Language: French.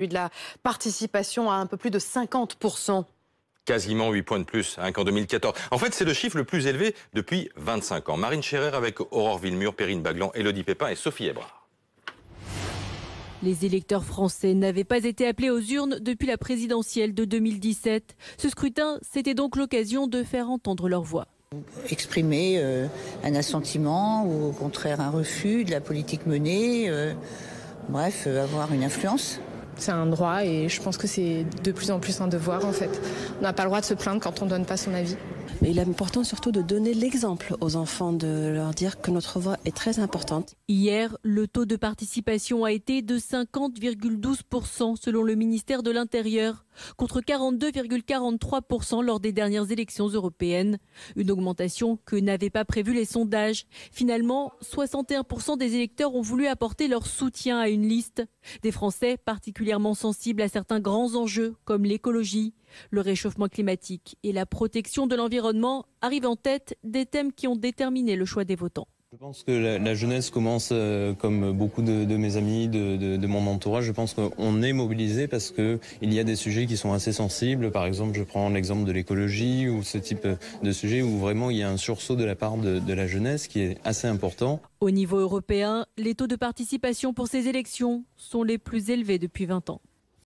de la participation à un peu plus de 50%. Quasiment 8 points de plus qu'en 2014. En fait, c'est le chiffre le plus élevé depuis 25 ans. Marine Scherrer avec Aurore Villemur, Perrine Baglan, Élodie Pépin et Sophie Ebrard. Les électeurs français n'avaient pas été appelés aux urnes depuis la présidentielle de 2017. Ce scrutin, c'était donc l'occasion de faire entendre leur voix. Exprimer un assentiment ou au contraire un refus de la politique menée, bref, avoir une influence. C'est un droit et je pense que c'est de plus en plus un devoir en fait. On n'a pas le droit de se plaindre quand on ne donne pas son avis. Mais il est important surtout de donner l'exemple aux enfants, de leur dire que notre voix est très importante. Hier, le taux de participation a été de 50,12% selon le ministère de l'Intérieur, contre 42,43% lors des dernières élections européennes. Une augmentation que n'avaient pas prévu les sondages. Finalement, 61% des électeurs ont voulu apporter leur soutien à une liste. Des Français particulièrement sensibles à certains grands enjeux comme l'écologie, le réchauffement climatique et la protection de l'environnement arrivent en tête des thèmes qui ont déterminé le choix des votants. Je pense que la jeunesse commence, comme beaucoup de mes amis, de mon entourage, je pense qu'on est mobilisé parce qu'il y a des sujets qui sont assez sensibles. Par exemple, je prends l'exemple de l'écologie ou ce type de sujet où vraiment il y a un sursaut de la part de la jeunesse qui est assez important. Au niveau européen, les taux de participation pour ces élections sont les plus élevés depuis 20 ans.